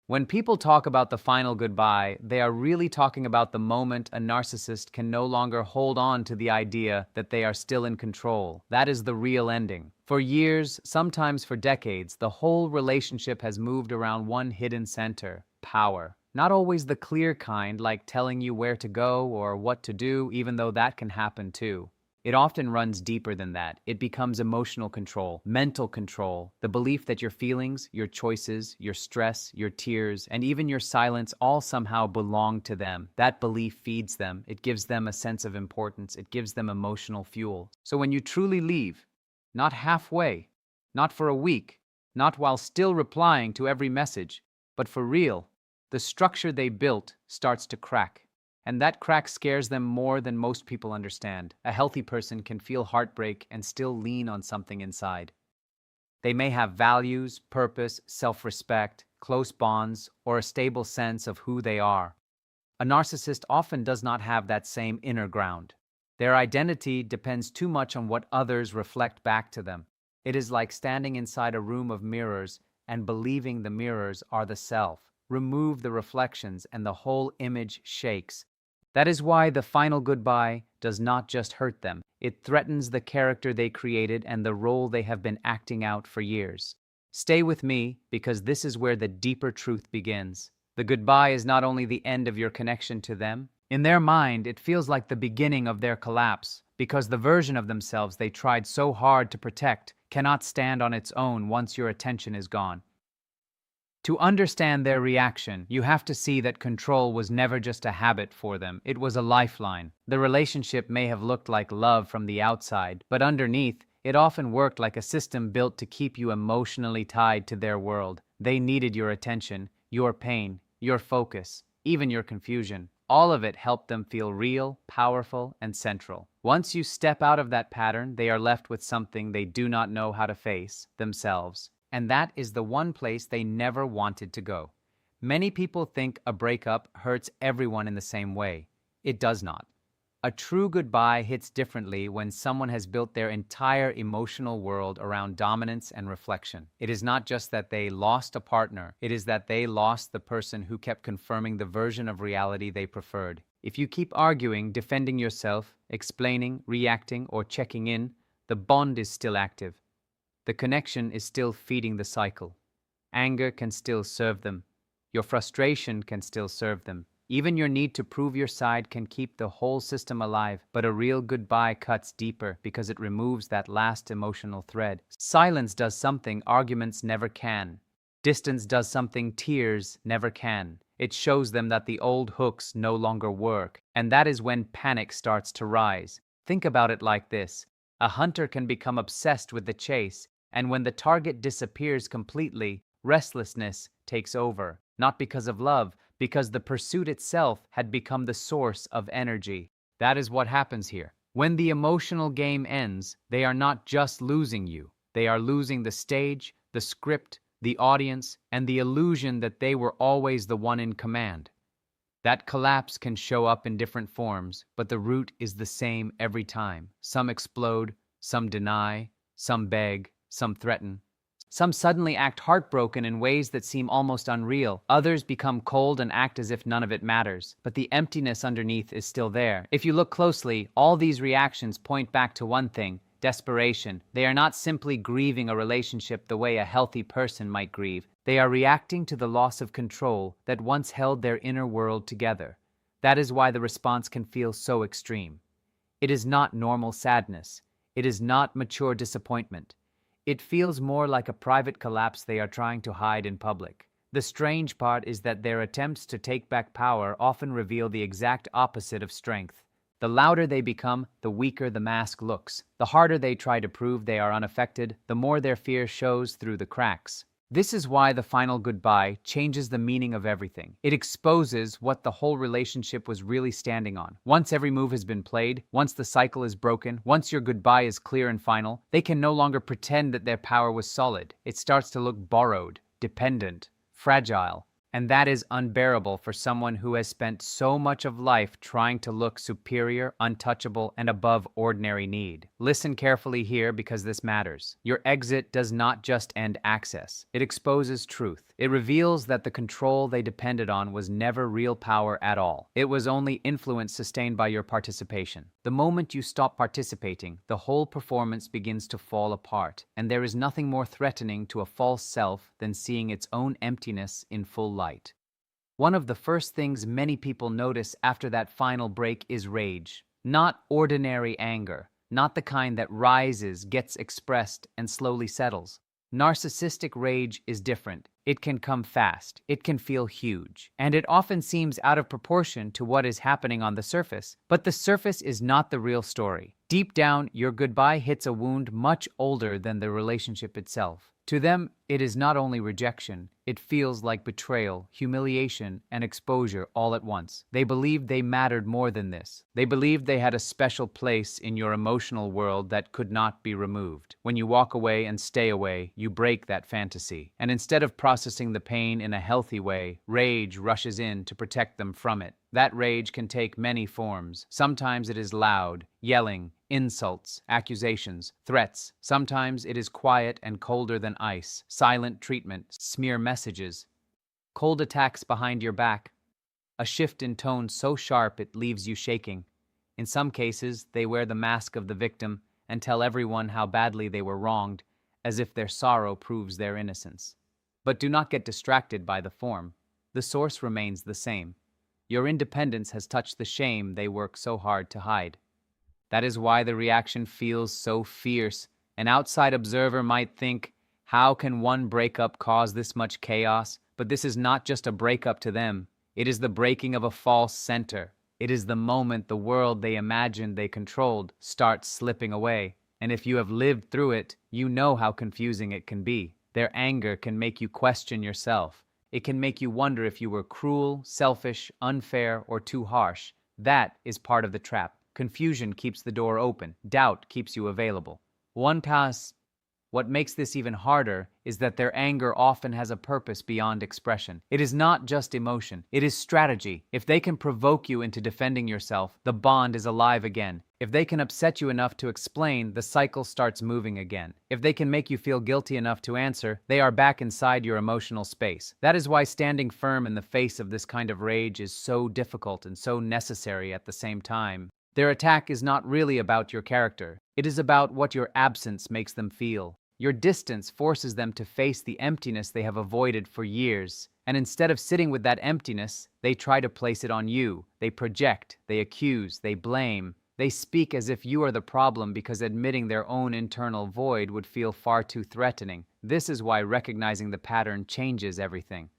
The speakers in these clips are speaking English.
When people talk about the final goodbye, they are really talking about the moment a narcissist can no longer hold on to the idea that they are still in control. That is the real ending. For years, sometimes for decades, the whole relationship has moved around one hidden center: power. Not always the clear kind, like telling you where to go or what to do, even though that can happen too. It often runs deeper than that. It becomes emotional control, mental control, the belief that your feelings, your choices, your stress, your tears, and even your silence all somehow belong to them. That belief feeds them. It gives them a sense of importance. It gives them emotional fuel. So when you truly leave, not halfway, not for a week, not while still replying to every message, but for real, the structure they built starts to crack. And that crack scares them more than most people understand. A healthy person can feel heartbreak and still lean on something inside. They may have values, purpose, self-respect, close bonds, or a stable sense of who they are. A narcissist often does not have that same inner ground. Their identity depends too much on what others reflect back to them. It is like standing inside a room of mirrors and believing the mirrors are the self. Remove the reflections and the whole image shakes. That is why the final goodbye does not just hurt them. It threatens the character they created and the role they have been acting out for years. Stay with me, because this is where the deeper truth begins. The goodbye is not only the end of your connection to them. In their mind, it feels like the beginning of their collapse, because the version of themselves they tried so hard to protect cannot stand on its own once your attention is gone. To understand their reaction, you have to see that control was never just a habit for them, it was a lifeline. The relationship may have looked like love from the outside, but underneath, it often worked like a system built to keep you emotionally tied to their world. They needed your attention, your pain, your focus, even your confusion. All of it helped them feel real, powerful, and central. Once you step out of that pattern, they are left with something they do not know how to face: themselves. And that is the one place they never wanted to go. Many people think a breakup hurts everyone in the same way. It does not. A true goodbye hits differently when someone has built their entire emotional world around dominance and reflection. It is not just that they lost a partner, it is that they lost the person who kept confirming the version of reality they preferred. If you keep arguing, defending yourself, explaining, reacting, or checking in, the bond is still active. The connection is still feeding the cycle. Anger can still serve them. Your frustration can still serve them. Even your need to prove your side can keep the whole system alive, but a real goodbye cuts deeper because it removes that last emotional thread. Silence does something arguments never can. Distance does something tears never can. It shows them that the old hooks no longer work, and that is when panic starts to rise. Think about it like this. A hunter can become obsessed with the chase, and when the target disappears completely, restlessness takes over. Not because of love, because the pursuit itself had become the source of energy. That is what happens here. When the emotional game ends, they are not just losing you. They are losing the stage, the script, the audience, and the illusion that they were always the one in command. That collapse can show up in different forms, but the root is the same every time. Some explode, some deny, some beg, some threaten. Some suddenly act heartbroken in ways that seem almost unreal. Others become cold and act as if none of it matters. But the emptiness underneath is still there. If you look closely, all these reactions point back to one thing: desperation. They are not simply grieving a relationship the way a healthy person might grieve. They are reacting to the loss of control that once held their inner world together. That is why the response can feel so extreme. It is not normal sadness. It is not mature disappointment. It feels more like a private collapse they are trying to hide in public. The strange part is that their attempts to take back power often reveal the exact opposite of strength. The louder they become, the weaker the mask looks. The harder they try to prove they are unaffected, the more their fear shows through the cracks. This is why the final goodbye changes the meaning of everything. It exposes what the whole relationship was really standing on. Once every move has been played, once the cycle is broken, once your goodbye is clear and final, they can no longer pretend that their power was solid. It starts to look borrowed, dependent, fragile. And that is unbearable for someone who has spent so much of life trying to look superior, untouchable, and above ordinary need. Listen carefully here because this matters. Your exit does not just end access. It exposes truth. It reveals that the control they depended on was never real power at all. It was only influence sustained by your participation. The moment you stop participating, the whole performance begins to fall apart, and there is nothing more threatening to a false self than seeing its own emptiness in full light. One of the first things many people notice after that final break is rage. Not ordinary anger, not the kind that rises, gets expressed, and slowly settles. Narcissistic rage is different. It can come fast, it can feel huge, and it often seems out of proportion to what is happening on the surface. But the surface is not the real story. Deep down, your goodbye hits a wound much older than the relationship itself. To them, it is not only rejection, it feels like betrayal, humiliation, and exposure all at once. They believed they mattered more than this. They believed they had a special place in your emotional world that could not be removed. When you walk away and stay away, you break that fantasy. And instead of processing the pain in a healthy way, rage rushes in to protect them from it. That rage can take many forms. Sometimes it is loud, yelling, insults, accusations, threats. Sometimes it is quiet and colder than ice, silent treatment, smear messages, cold attacks behind your back, a shift in tone so sharp it leaves you shaking. In some cases, they wear the mask of the victim and tell everyone how badly they were wronged, as if their sorrow proves their innocence. But do not get distracted by the form. The source remains the same. Your independence has touched the shame they work so hard to hide. That is why the reaction feels so fierce. An outside observer might think, how can one breakup cause this much chaos? But this is not just a breakup to them. It is the breaking of a false center. It is the moment the world they imagined they controlled starts slipping away. And if you have lived through it, you know how confusing it can be. Their anger can make you question yourself. It can make you wonder if you were cruel, selfish, unfair, or too harsh. That is part of the trap. Confusion keeps the door open. Doubt keeps you available. What makes this even harder is that their anger often has a purpose beyond expression. It is not just emotion. It is strategy. If they can provoke you into defending yourself, the bond is alive again. If they can upset you enough to explain, the cycle starts moving again. If they can make you feel guilty enough to answer, they are back inside your emotional space. That is why standing firm in the face of this kind of rage is so difficult and so necessary at the same time. Their attack is not really about your character. It is about what your absence makes them feel. Your distance forces them to face the emptiness they have avoided for years. And instead of sitting with that emptiness, they try to place it on you. They project, they accuse, they blame. They speak as if you are the problem because admitting their own internal void would feel far too threatening. This is why recognizing the pattern changes everything.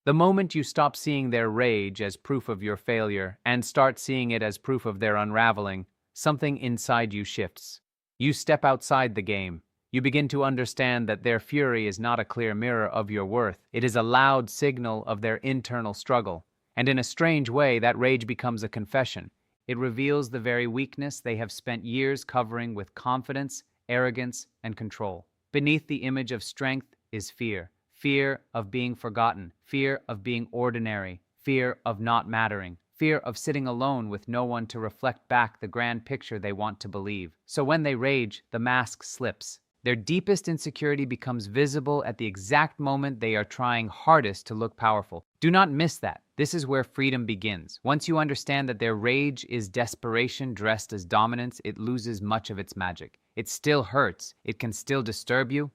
The moment you stop seeing their rage as proof of your failure and start seeing it as proof of their unraveling, something inside you shifts. You step outside the game. You begin to understand that their fury is not a clear mirror of your worth. It is a loud signal of their internal struggle. And in a strange way, that rage becomes a confession. It reveals the very weakness they have spent years covering with confidence, arrogance, and control. Beneath the image of strength is fear. Fear of being forgotten. Fear of being ordinary. Fear of not mattering. Fear of sitting alone with no one to reflect back the grand picture they want to believe. So when they rage, the mask slips. Their deepest insecurity becomes visible at the exact moment they are trying hardest to look powerful. Do not miss that. This is where freedom begins. Once you understand that their rage is desperation dressed as dominance, it loses much of its magic. It still hurts, it can still disturb you,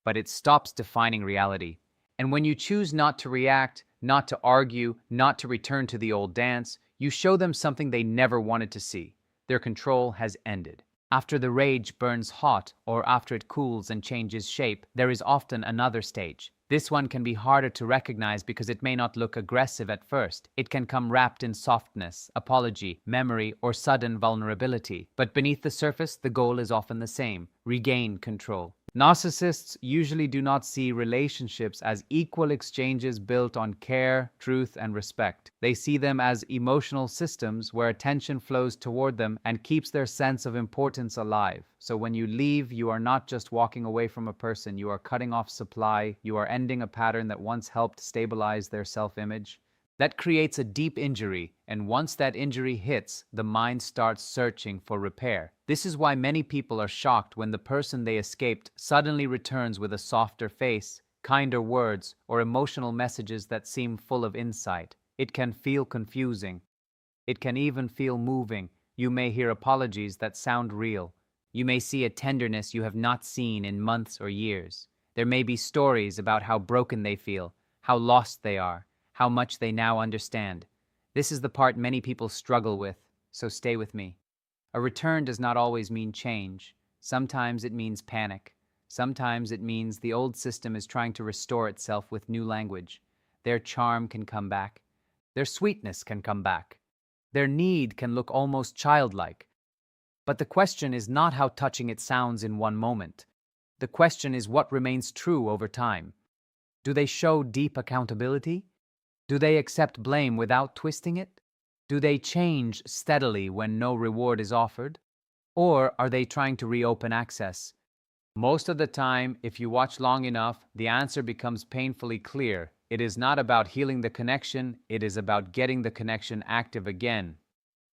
but it stops defining reality. And when you choose not to react, not to argue, not to return to the old dance, you show them something they never wanted to see. Their control has ended. After the rage burns hot, or after it cools and changes shape, there is often another stage. This one can be harder to recognize because it may not look aggressive at first. It can come wrapped in softness, apology, memory, or sudden vulnerability. But beneath the surface, the goal is often the same: regain control. Narcissists usually do not see relationships as equal exchanges built on care, truth, and respect. They see them as emotional systems where attention flows toward them and keeps their sense of importance alive. So when you leave, you are not just walking away from a person, you are cutting off supply, you are ending a pattern that once helped stabilize their self-image. That creates a deep injury, and once that injury hits, the mind starts searching for repair. This is why many people are shocked when the person they escaped suddenly returns with a softer face, kinder words, or emotional messages that seem full of insight. It can feel confusing. It can even feel moving. You may hear apologies that sound real. You may see a tenderness you have not seen in months or years. There may be stories about how broken they feel, how lost they are, how much they now understand. This is the part many people struggle with, so stay with me. A return does not always mean change. Sometimes it means panic. Sometimes it means the old system is trying to restore itself with new language. Their charm can come back. Their sweetness can come back. Their need can look almost childlike. But the question is not how touching it sounds in one moment. The question is what remains true over time. Do they show deep accountability? Do they accept blame without twisting it? Do they change steadily when no reward is offered? Or are they trying to reopen access? Most of the time, if you watch long enough, the answer becomes painfully clear. It is not about healing the connection, it is about getting the connection active again.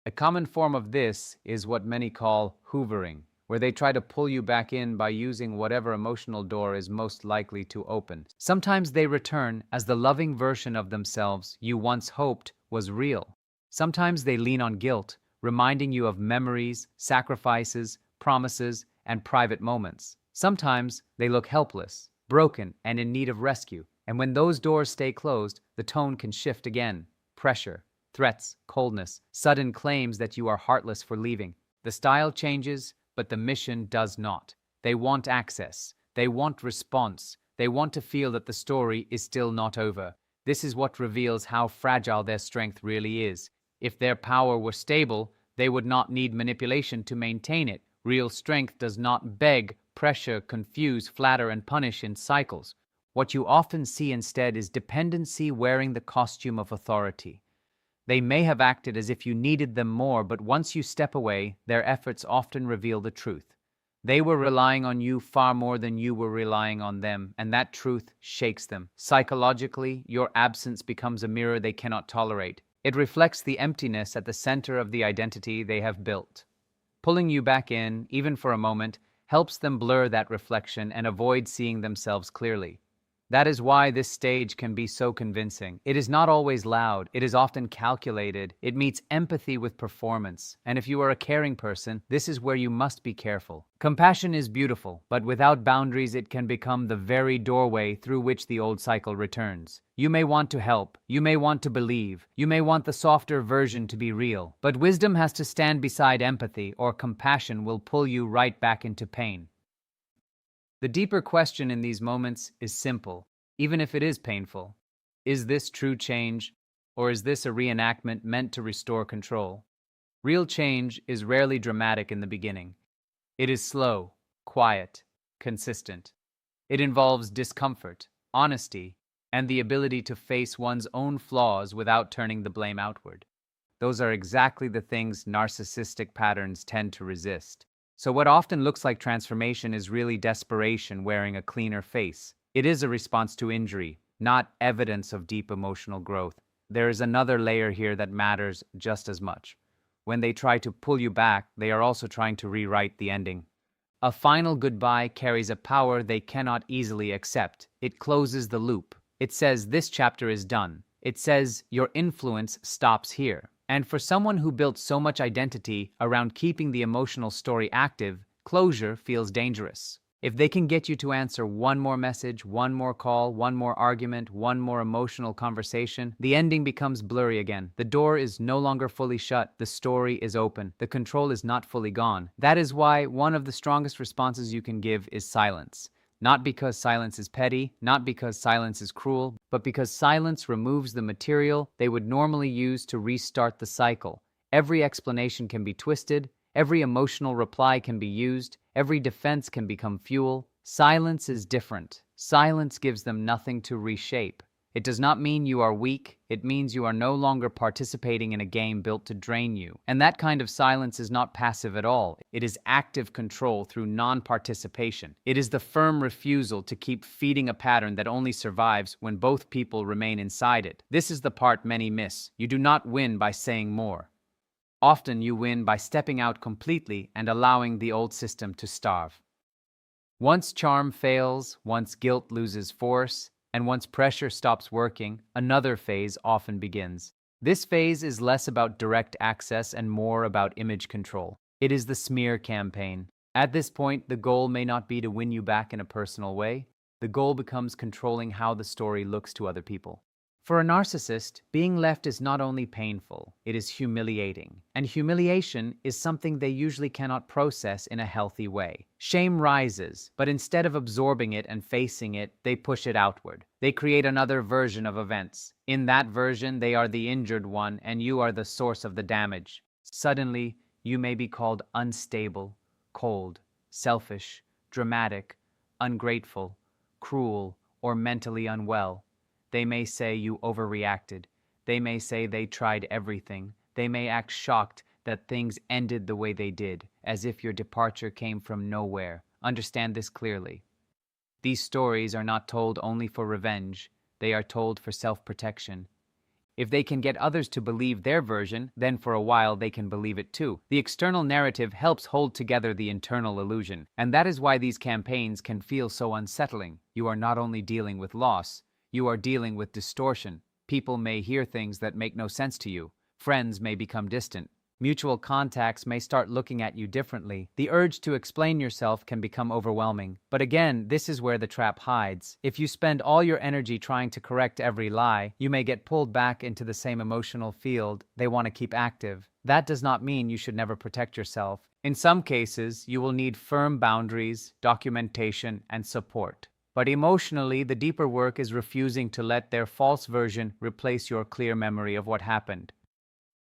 A common form of this is what many call hoovering, where they try to pull you back in by using whatever emotional door is most likely to open. Sometimes they return as the loving version of themselves you once hoped was real. Sometimes they lean on guilt, reminding you of memories, sacrifices, promises, and private moments. Sometimes they look helpless, broken, and in need of rescue. And when those doors stay closed, the tone can shift again. Pressure, threats, coldness, sudden claims that you are heartless for leaving. The style changes, but the mission does not. They want access. They want response. They want to feel that the story is still not over. This is what reveals how fragile their strength really is. If their power were stable, they would not need manipulation to maintain it. Real strength does not beg, pressure, confuse, flatter, and punish in cycles. What you often see instead is dependency wearing the costume of authority. They may have acted as if you needed them more, but once you step away, their efforts often reveal the truth. They were relying on you far more than you were relying on them, and that truth shakes them. Psychologically, your absence becomes a mirror they cannot tolerate. It reflects the emptiness at the center of the identity they have built. Pulling you back in, even for a moment, helps them blur that reflection and avoid seeing themselves clearly. That is why this stage can be so convincing. It is not always loud. It is often calculated. It meets empathy with performance. And if you are a caring person, this is where you must be careful. Compassion is beautiful, but without boundaries, it can become the very doorway through which the old cycle returns. You may want to help. You may want to believe. You may want the softer version to be real. But wisdom has to stand beside empathy, or compassion will pull you right back into pain. The deeper question in these moments is simple, even if it is painful. Is this true change, or is this a reenactment meant to restore control? Real change is rarely dramatic in the beginning. It is slow, quiet, consistent. It involves discomfort, honesty, and the ability to face one's own flaws without turning the blame outward. Those are exactly the things narcissistic patterns tend to resist. So what often looks like transformation is really desperation wearing a cleaner face. It is a response to injury, not evidence of deep emotional growth. There is another layer here that matters just as much. When they try to pull you back, they are also trying to rewrite the ending. A final goodbye carries a power they cannot easily accept. It closes the loop. It says this chapter is done. It says your influence stops here. And for someone who built so much identity around keeping the emotional story active, closure feels dangerous. If they can get you to answer one more message, one more call, one more argument, one more emotional conversation, the ending becomes blurry again. The door is no longer fully shut. The story is open. The control is not fully gone. That is why one of the strongest responses you can give is silence. Not because silence is petty, not because silence is cruel, but because silence removes the material they would normally use to restart the cycle. Every explanation can be twisted, every emotional reply can be used, every defense can become fuel, Silence is different. Silence gives them nothing to reshape. It does not mean you are weak, it means you are no longer participating in a game built to drain you. And that kind of silence is not passive at all. It is active control through non-participation. It is the firm refusal to keep feeding a pattern that only survives when both people remain inside it. This is the part many miss. You do not win by saying more. Often you win by stepping out completely and allowing the old system to starve. Once charm fails, once guilt loses force, and once pressure stops working, another phase often begins. This phase is less about direct access and more about image control. It is the smear campaign. At this point, the goal may not be to win you back in a personal way. The goal becomes controlling how the story looks to other people. For a narcissist, being left is not only painful, it is humiliating. And humiliation is something they usually cannot process in a healthy way. Shame rises, but instead of absorbing it and facing it, they push it outward. They create another version of events. In that version, they are the injured one, and you are the source of the damage. Suddenly, you may be called unstable, cold, selfish, dramatic, ungrateful, cruel, or mentally unwell. They may say you overreacted. They may say they tried everything. They may act shocked that things ended the way they did, as if your departure came from nowhere. Understand this clearly. These stories are not told only for revenge. They are told for self-protection. If they can get others to believe their version, then for a while they can believe it too. The external narrative helps hold together the internal illusion, and that is why these campaigns can feel so unsettling. You are not only dealing with loss, you are dealing with distortion. People may hear things that make no sense to you. Friends may become distant. Mutual contacts may start looking at you differently. The urge to explain yourself can become overwhelming. But again, this is where the trap hides. If you spend all your energy trying to correct every lie, you may get pulled back into the same emotional field they want to keep active. That does not mean you should never protect yourself. In some cases, you will need firm boundaries, documentation, and support. But emotionally, the deeper work is refusing to let their false version replace your clear memory of what happened.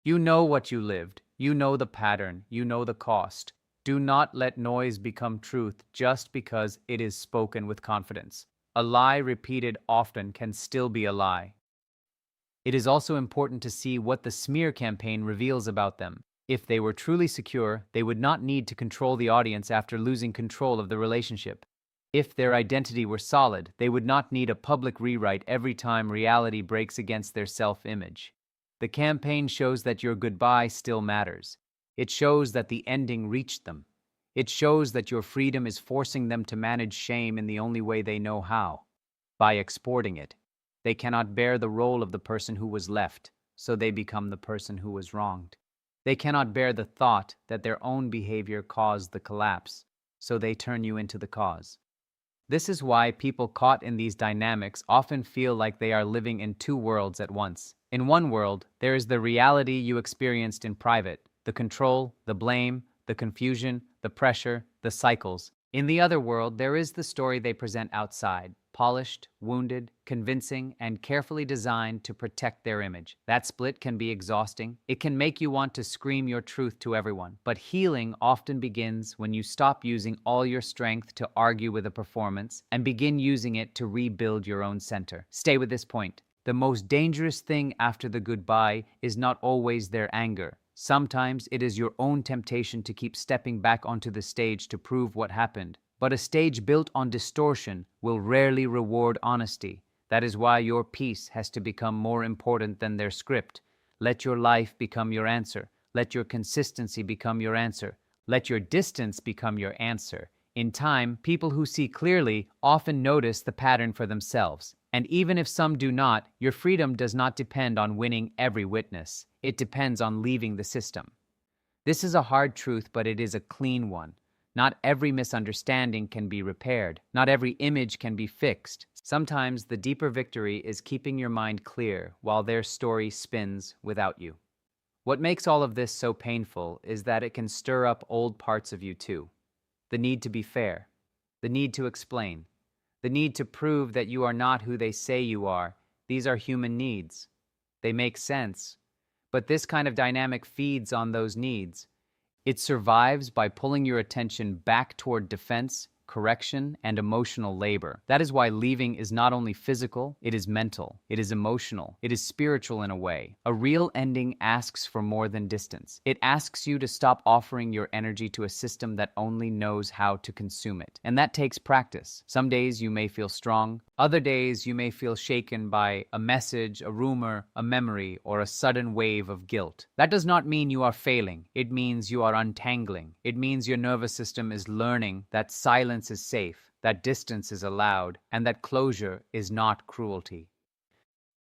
You know what you lived. You know the pattern. You know the cost. Do not let noise become truth just because it is spoken with confidence. A lie repeated often can still be a lie. It is also important to see what the smear campaign reveals about them. If they were truly secure, they would not need to control the audience after losing control of the relationship. If their identity were solid, they would not need a public rewrite every time reality breaks against their self-image. The campaign shows that your goodbye still matters. It shows that the ending reached them. It shows that your freedom is forcing them to manage shame in the only way they know how, by exporting it. They cannot bear the role of the person who was left, so they become the person who was wronged. They cannot bear the thought that their own behavior caused the collapse, so they turn you into the cause. This is why people caught in these dynamics often feel like they are living in two worlds at once. In one world, there is the reality you experienced in private, the control, the blame, the confusion, the pressure, the cycles. In the other world, there is the story they present outside, polished, wounded, convincing, and carefully designed to protect their image. That split can be exhausting. It can make you want to scream your truth to everyone. But healing often begins when you stop using all your strength to argue with a performance and begin using it to rebuild your own center. Stay with this point. The most dangerous thing after the goodbye is not always their anger. Sometimes it is your own temptation to keep stepping back onto the stage to prove what happened. But a stage built on distortion will rarely reward honesty. That is why your peace has to become more important than their script. Let your life become your answer. Let your consistency become your answer. Let your distance become your answer. In time, people who see clearly often notice the pattern for themselves. And even if some do not, your freedom does not depend on winning every witness. It depends on leaving the system. This is a hard truth, but it is a clean one. Not every misunderstanding can be repaired. Not every image can be fixed. Sometimes the deeper victory is keeping your mind clear while their story spins without you. What makes all of this so painful is that it can stir up old parts of you too. The need to be fair, the need to explain, the need to prove that you are not who they say you are. These are human needs. They make sense. But this kind of dynamic feeds on those needs. It survives by pulling your attention back toward defense, correction, and emotional labor. That is why leaving is not only physical, it is mental, it is emotional, it is spiritual in a way. A real ending asks for more than distance. It asks you to stop offering your energy to a system that only knows how to consume it. And that takes practice. Some days you may feel strong, other days you may feel shaken by a message, a rumor, a memory, or a sudden wave of guilt. That does not mean you are failing. It means you are untangling. It means your nervous system is learning that silence is safe, that distance is allowed, and that closure is not cruelty.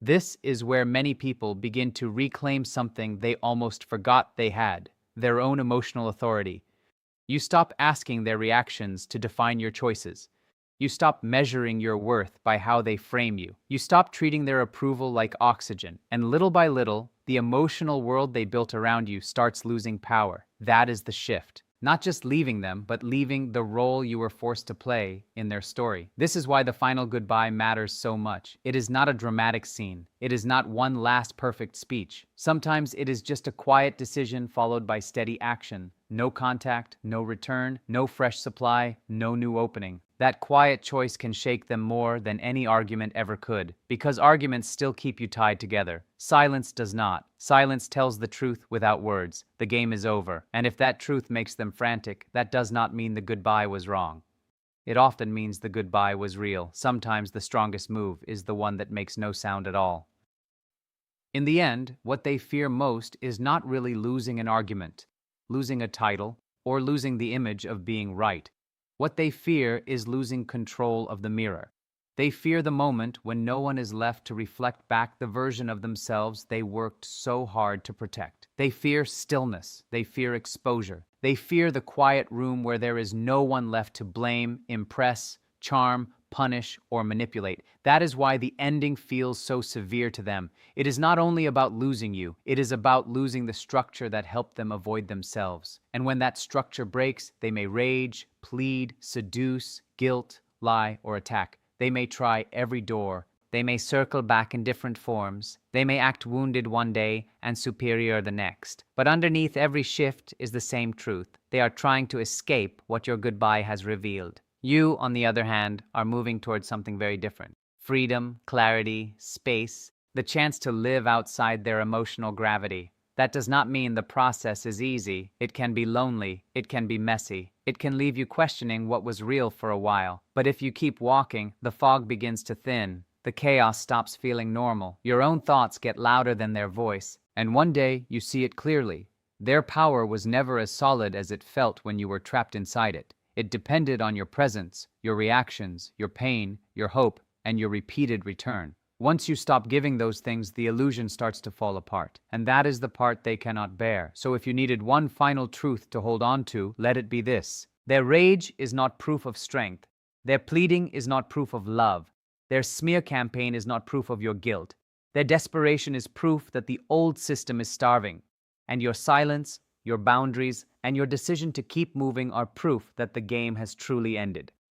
This is where many people begin to reclaim something they almost forgot they had, their own emotional authority. You stop asking their reactions to define your choices. You stop measuring your worth by how they frame you. You stop treating their approval like oxygen, and little by little, the emotional world they built around you starts losing power. That is the shift. Not just leaving them, but leaving the role you were forced to play in their story. This is why the final goodbye matters so much. It is not a dramatic scene. It is not one last perfect speech. Sometimes it is just a quiet decision followed by steady action. No contact, no return, no fresh supply, no new opening. That quiet choice can shake them more than any argument ever could, because arguments still keep you tied together. Silence does not. Silence tells the truth without words. The game is over. And if that truth makes them frantic, that does not mean the goodbye was wrong. It often means the goodbye was real. Sometimes the strongest move is the one that makes no sound at all. In the end, what they fear most is not really losing an argument, losing a title, or losing the image of being right. What they fear is losing control of the mirror. They fear the moment when no one is left to reflect back the version of themselves they worked so hard to protect. They fear stillness. They fear exposure. They fear the quiet room where there is no one left to blame, impress, charm, punish, or manipulate. That is why the ending feels so severe to them. It is not only about losing you, it is about losing the structure that helped them avoid themselves. And when that structure breaks, they may rage, plead, seduce, guilt, lie, or attack. They may try every door. They may circle back in different forms. They may act wounded one day and superior the next. But underneath every shift is the same truth. They are trying to escape what your goodbye has revealed. You, on the other hand, are moving towards something very different. Freedom, clarity, space, the chance to live outside their emotional gravity. That does not mean the process is easy. It can be lonely. It can be messy. It can leave you questioning what was real for a while. But if you keep walking, the fog begins to thin. The chaos stops feeling normal. Your own thoughts get louder than their voice. And one day, you see it clearly. Their power was never as solid as it felt when you were trapped inside it. It depended on your presence, your reactions, your pain, your hope, and your repeated return. Once you stop giving those things, the illusion starts to fall apart. And that is the part they cannot bear. So if you needed one final truth to hold on to, let it be this. Their rage is not proof of strength. Their pleading is not proof of love. Their smear campaign is not proof of your guilt. Their desperation is proof that the old system is starving. And your silence, your boundaries, and your decision to keep moving are proof that the game has truly ended.